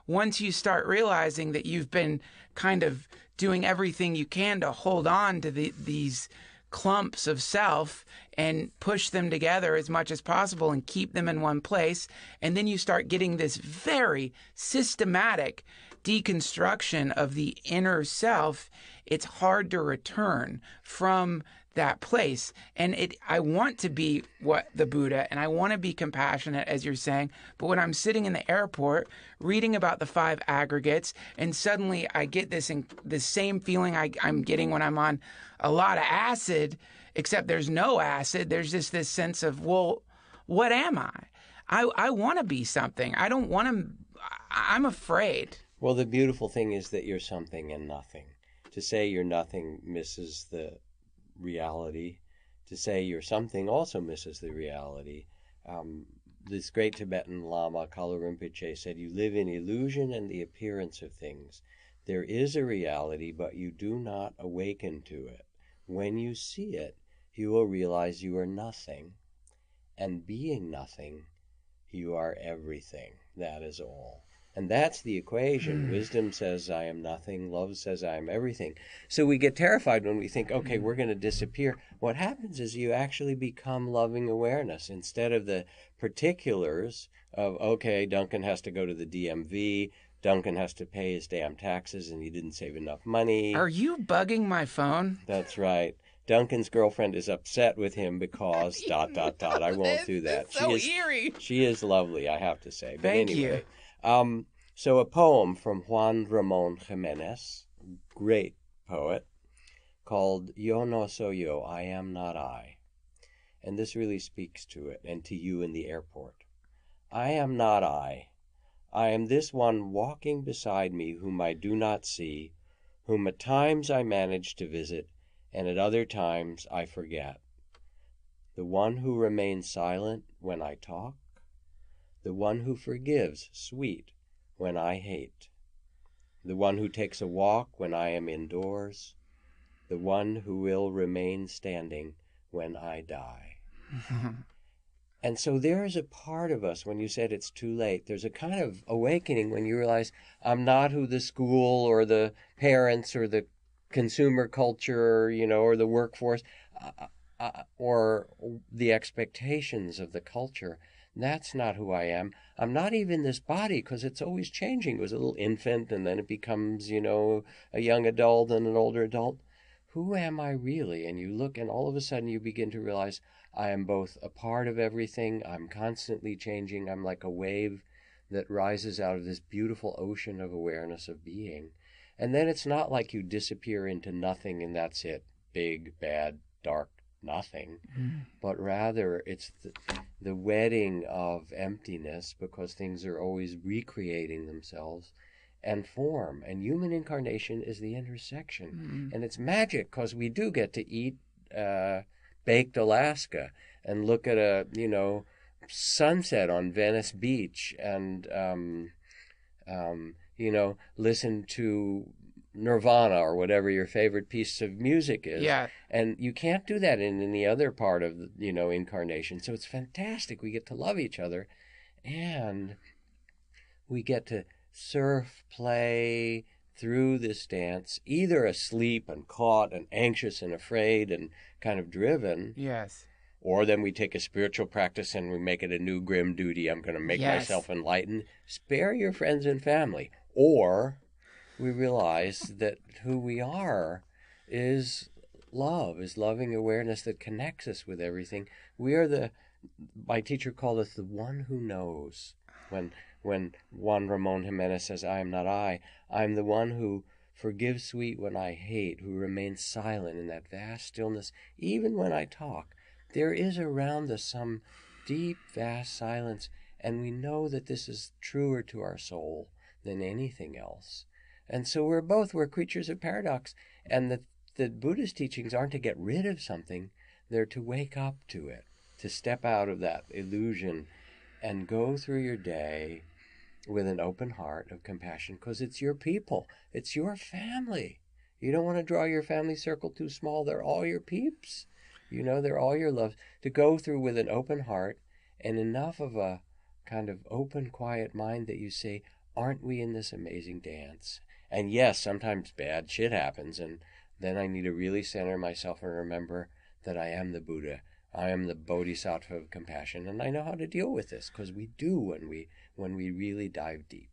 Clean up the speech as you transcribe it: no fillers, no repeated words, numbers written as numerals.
once you start realizing that you've been kind of doing everything you can to hold on to these clumps of self and push them together as much as possible and keep them in one place, and then you start getting this very systematic deconstruction of the inner self, it's hard to return from that place. And I want to be what the Buddha, and I want to be compassionate, as you're saying, but when I'm sitting in the airport reading about the 5 aggregates, and suddenly I get this same feeling I'm getting when I'm on a lot of acid, except there's no acid. There's just this sense of, well, what am I? I want to be something. I don't want to, I'm afraid. Well, the beautiful thing is that you're something and nothing. To say you're nothing misses the reality. To say you're something also misses the reality. This great Tibetan Lama, Kalu Rinpoche, said, you live in illusion and the appearance of things. There is a reality, but you do not awaken to it. When you see it, you will realize you are nothing. And being nothing, you are everything. That is all. And that's the equation. Wisdom says, I am nothing. Love says, I am everything. So we get terrified when we think, okay, we're going to disappear. What happens is you actually become loving awareness instead of the particulars of, okay, Duncan has to go to the DMV. Duncan has to pay his damn taxes and he didn't save enough money. Are you bugging my phone? That's right. Duncan's girlfriend is upset with him because ... I won't do that. It's so eerie. She is lovely, I have to say. But Thank anyway, you. So a poem from Juan Ramon Jimenez, great poet, called Yo no soy yo, I am not I. And this really speaks to it and to you in the airport. I am not I. I am this one walking beside me whom I do not see, whom at times I manage to visit, and at other times I forget. The one who remains silent when I talk, the one who forgives sweet when I hate, the one who takes a walk when I am indoors, the one who will remain standing when I die. And so there is a part of us, when you said it's too late, there's a kind of awakening when you realize I'm not who the school or the parents or the consumer culture, or the workforce, or the expectations of the culture. That's not who I am. I'm not even this body, because it's always changing. It was a little infant, and then it becomes, a young adult and an older adult. Who am I really? And you look, and all of a sudden you begin to realize I am both a part of everything. I'm constantly changing. I'm like a wave that rises out of this beautiful ocean of awareness of being. And then it's not like you disappear into nothing and that's it, big, bad, dark, nothing, but rather it's the wedding of emptiness, because things are always recreating themselves, and form. And human incarnation is the intersection. And it's magic, because we do get to eat baked Alaska and look at a, sunset on Venice Beach and listen to Nirvana or whatever your favorite piece of music is. Yeah. And you can't do that in any other part of, incarnation. So it's fantastic. We get to love each other, and we get to surf, play through this dance, either asleep and caught and anxious and afraid and kind of driven. Yes. Or then we take a spiritual practice and we make it a new grim duty. I'm going to make myself enlightened. Spare your friends and family. Or we realize that who we are is love, is loving awareness that connects us with everything. We are my teacher called us the one who knows. When Juan Ramon Jimenez says, I am not I, I'm the one who forgives sweet when I hate, who remains silent in that vast stillness, even when I talk. There is around us some deep, vast silence, and we know that this is truer to our soul than anything else. And so we're creatures of paradox, and the Buddhist teachings aren't to get rid of something, they're to wake up to it, to step out of that illusion and go through your day with an open heart of compassion, because it's your people, it's your family. You don't want to draw your family circle too small. They're all your peeps. They're all your loves. To go through with an open heart and enough of a kind of open, quiet mind that you say, aren't we in this amazing dance? And yes, sometimes bad shit happens, and then I need to really center myself and remember that I am the Buddha. I am the Bodhisattva of compassion, and I know how to deal with this, because we do when we really dive deep.